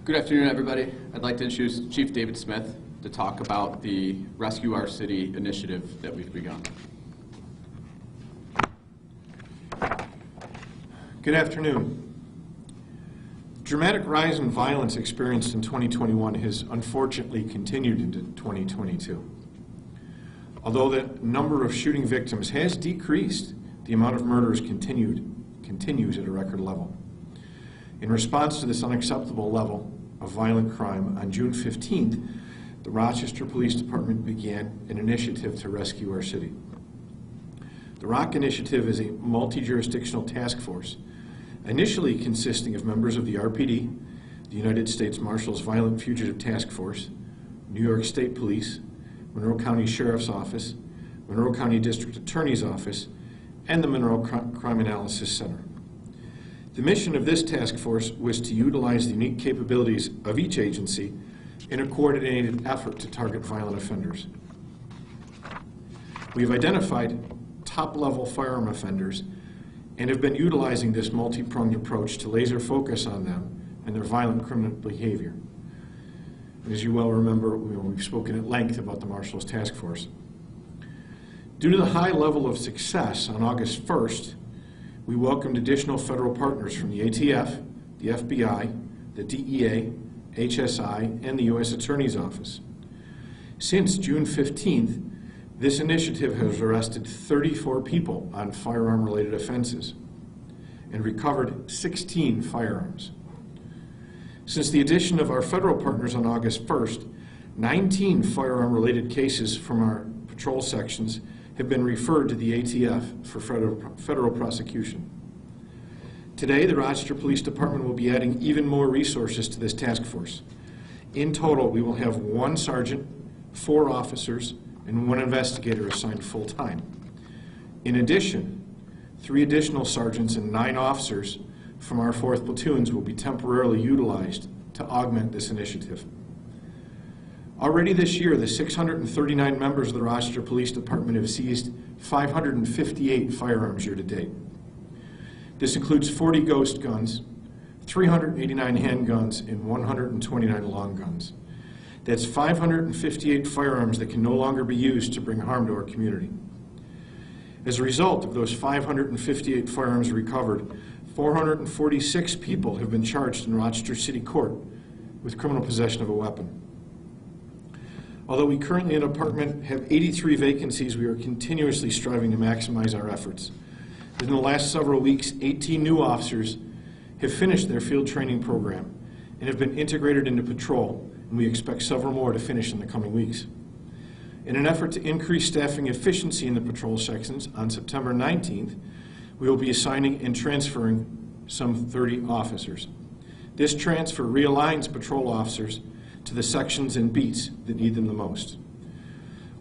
Good afternoon, everybody. I'd like to introduce Chief David Smith to talk about the Rescue Our City initiative that we've begun. Good afternoon. The dramatic rise in violence experienced in 2021 has unfortunately continued into 2022. Although the number of shooting victims has decreased, the amount of murders continues at a record level. In response to this unacceptable level of violent crime, on June 15th, the Rochester Police Department began an initiative to rescue our city. The ROC initiative is a multi-jurisdictional task force, initially consisting of members of the RPD, the United States Marshals Violent Fugitive Task Force, New York State Police, Monroe County Sheriff's Office, Monroe County District Attorney's Office, and the Monroe Crime Analysis Center. The mission of this task force was to utilize the unique capabilities of each agency in a coordinated effort to target violent offenders. We have identified top-level firearm offenders and have been utilizing this multi-pronged approach to laser focus on them and their violent criminal behavior. And as you well remember, we've spoken at length about the Marshals Task Force. Due to the high level of success, on August 1st, we welcomed additional federal partners from the ATF, the FBI, the DEA, HSI, and the U.S. Attorney's Office. Since June 15th, this initiative has arrested 34 people on firearm-related offenses and recovered 16 firearms. Since the addition of our federal partners on August 1st, 19 firearm-related cases from our patrol sections have been referred to the ATF for federal prosecution. Today, the Rochester Police Department will be adding even more resources to this task force. In total, we will have 1 sergeant, 4 officers, and 1 investigator assigned full-time. In addition, 3 additional sergeants and 9 officers from our 4th platoons will be temporarily utilized to augment this initiative. Already this year, the 639 members of the Rochester Police Department have seized 558 firearms year-to-date. This includes 40 ghost guns, 389 handguns, and 129 long guns. That's 558 firearms that can no longer be used to bring harm to our community. As a result of those 558 firearms recovered, 446 people have been charged in Rochester City Court with criminal possession of a weapon. Although we currently in the department have 83 vacancies, we are continuously striving to maximize our efforts. In the last several weeks, 18 new officers have finished their field training program and have been integrated into patrol, and we expect several more to finish in the coming weeks. In an effort to increase staffing efficiency in the patrol sections, on September 19th, we will be assigning and transferring some 30 officers. This transfer realigns patrol officers to the sections and beats that need them the most.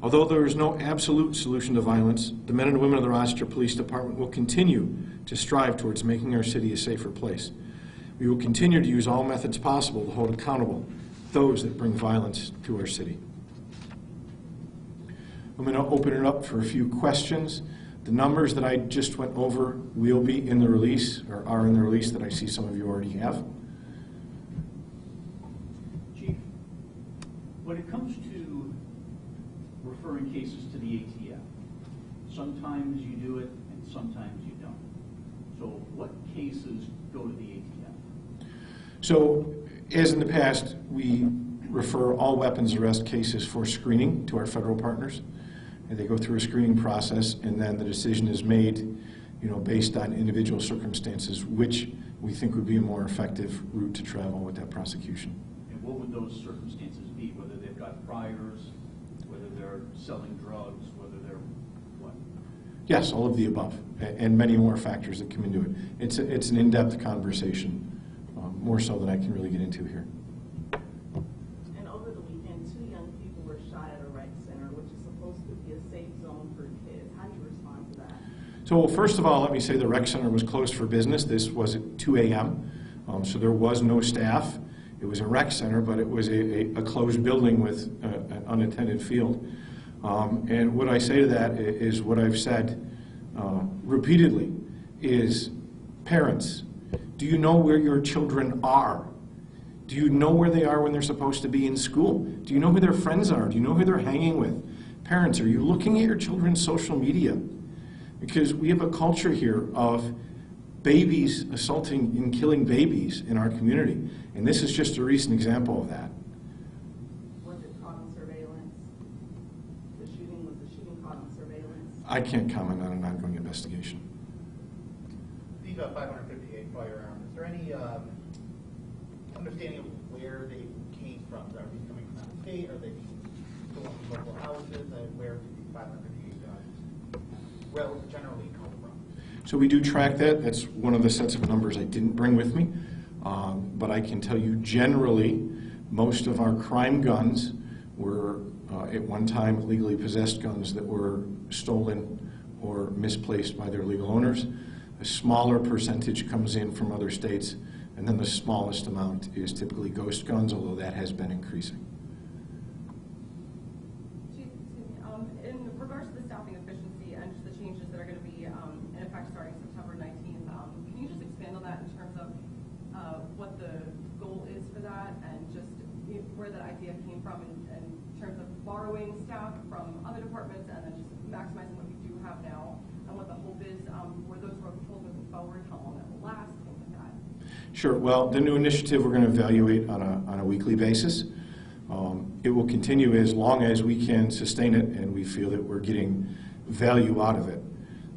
Although there is no absolute solution to violence, the men and women of the Rochester Police Department will continue to strive towards making our city a safer place. We will continue to use all methods possible to hold accountable those that bring violence to our city. I'm going to open it up for a few questions. The numbers that I just went over will be in the release, or are in the release that I see some of you already have. Chief, when it comes to referring cases to the ATF, sometimes you do it and sometimes you don't. So what cases go to the ATF? So, as in the past, we refer all weapons arrest cases for screening to our federal partners. And they go through a screening process, and then the decision is made, based on individual circumstances, which we think would be a more effective route to travel with that prosecution. And what would those circumstances be? Whether they've got priors, whether they're selling drugs, whether they're what? Yes, all of the above, and many more factors that come into it. It's an in-depth conversation, more so than I can really get into here. And over the weekend, 2 young people were shot at a rec center, which is supposed to be a safe zone for kids. How do you respond to that? So first of all, let me say the rec center was closed for business. This was at 2 a.m., so there was no staff. It was a rec center, but it was a closed building with an unattended field. And what I say to that is what I've said repeatedly is, parents, do you know where your children are? Do you know where they are when they're supposed to be in school? Do you know who their friends are? Do you know who they're hanging with? Parents, are you looking at your children's social media? Because we have a culture here of babies assaulting and killing babies in our community. And this is just a recent example of that. Was it caught on surveillance? Was the shooting caught on surveillance? I can't comment on an ongoing investigation. These 558 firearms, is there any understanding of where they came from? Are these coming from out of state? Are they stolen from local houses? Where did these 558 guns generally come from? So we do track that. That's one of the sets of numbers I didn't bring with me. But I can tell you generally, most of our crime guns were at one time legally possessed guns that were stolen or misplaced by their legal owners. A smaller percentage comes in from other states, and then the smallest amount is typically ghost guns, although that has been increasing. Chief, in regards to the staffing efficiency and just the changes that are going to be in effect starting September 19th, can you just expand on that in terms of what the goal is for that and just where that idea came from in terms of borrowing staff from other departments and then just maximizing what you do have now and what the hope is for those road patrols moving forward, how long that will last, things like that? Sure. Well, the new initiative we're going to evaluate on a weekly basis. It will continue as long as we can sustain it and we feel that we're getting value out of it.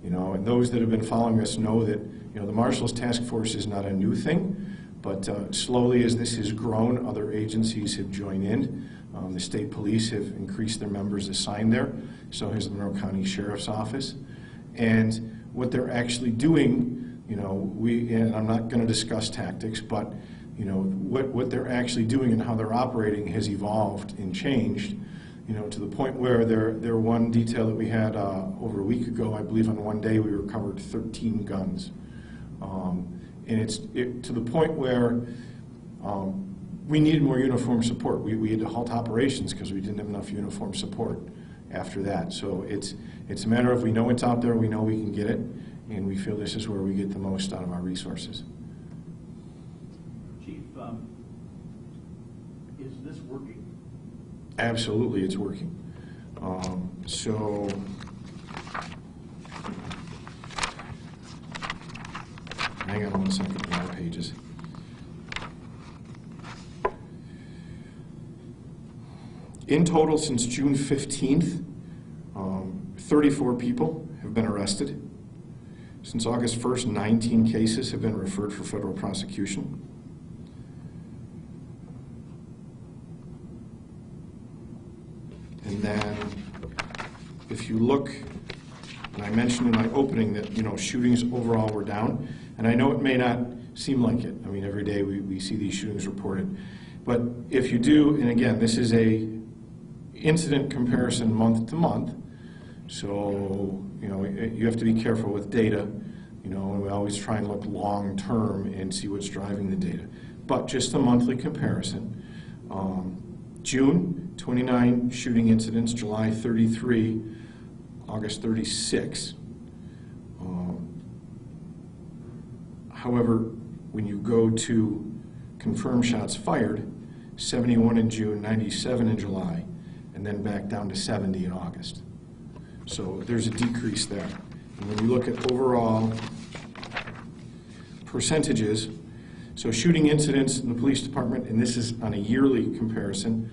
You know, and those that have been following us know that, you know, the Marshals Task Force is not a new thing, but slowly as this has grown, other agencies have joined in. The state police have increased their members assigned there, so has the Monroe County Sheriff's Office. And what they're actually doing, you know, and I'm not going to discuss tactics, but you know, what they're actually doing and how they're operating has evolved and changed, you know, to the point where their one detail that we had over a week ago, I believe on one day we recovered 13 guns. And it's to the point where we needed more uniform support. We had to halt operations because we didn't have enough uniform support after that. So it's a matter of we know it's out there, we know we can get it, and we feel this is where we get the most out of our resources. Chief, is this working? Absolutely, it's working. So hang on 1 second on our pages. In total, since June 15th, 34 people have been arrested. Since August 1st, 19 cases have been referred for federal prosecution. And then, if you look, and I mentioned in my opening that, you know, shootings overall were down, and I know it may not seem like it. I mean, every day we see these shootings reported. But if you do, and again, this is a incident comparison month to month, so, you know, you have to be careful with data, you know, and we always try and look long term and see what's driving the data. But just a monthly comparison, June, 29 shooting incidents, July 33, August 36. However, when you go to confirmed shots fired, 71 in June, 97 in July, and then back down to 70 in August. So there's a decrease there. And when you look at overall percentages, so shooting incidents in the police department, and this is on a yearly comparison,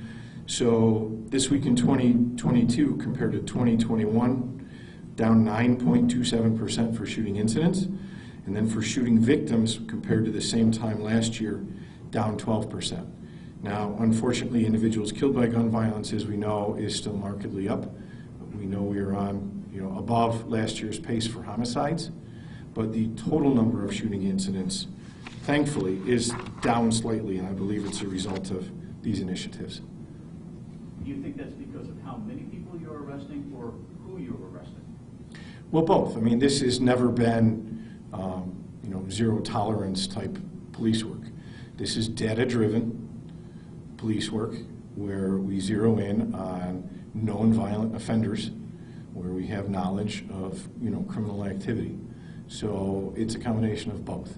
so this week in 2022 compared to 2021, down 9.27% for shooting incidents, and then for shooting victims compared to the same time last year, down 12%. Now, unfortunately, individuals killed by gun violence, as we know, is still markedly up. We know we are on, you know, above last year's pace for homicides, but the total number of shooting incidents, thankfully, is down slightly, and I believe it's a result of these initiatives. Do you think that's because of how many people you're arresting or who you're arresting? Well, both. I mean, this has never been, you know, zero tolerance type police work. This is data-driven police work where we zero in on known violent offenders, where we have knowledge of, you know, criminal activity. So it's a combination of both.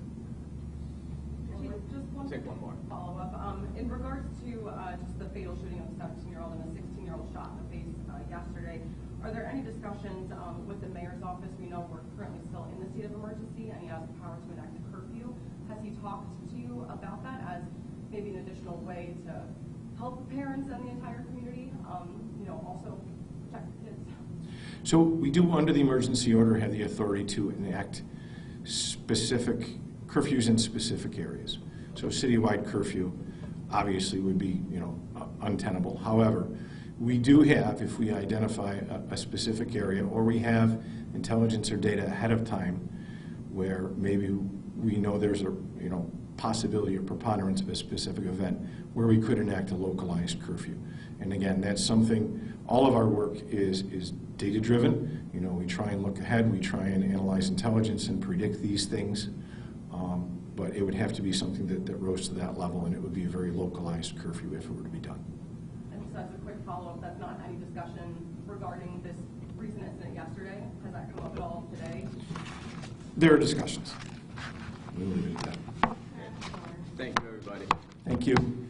Just one Take one more. follow-up. In regards to just the fatal shooting of a 17-year-old and a 16-year-old shot in the face yesterday, are there any discussions with the mayor's office? We know we're currently still in the state of emergency, and he has the power to enact a curfew. Has he talked to you about that as maybe an additional way to help parents and the entire community, also protect the kids? So we do, under the emergency order, have the authority to enact specific curfews in specific areas. So citywide curfew obviously would be, untenable. However, we do have, if we identify a specific area, or we have intelligence or data ahead of time where maybe we know there's a possibility or preponderance of a specific event, where we could enact a localized curfew. And again, that's something, all of our work is data-driven. We try and look ahead, we try and analyze intelligence and predict these things, but it would have to be something that rose to that level, and it would be a very localized curfew if it were to be done. And just as a quick follow-up, that's not any discussion regarding this recent incident yesterday? Has that come up at all today? There are discussions. We'll leave it at that. Thank you, everybody. Thank you.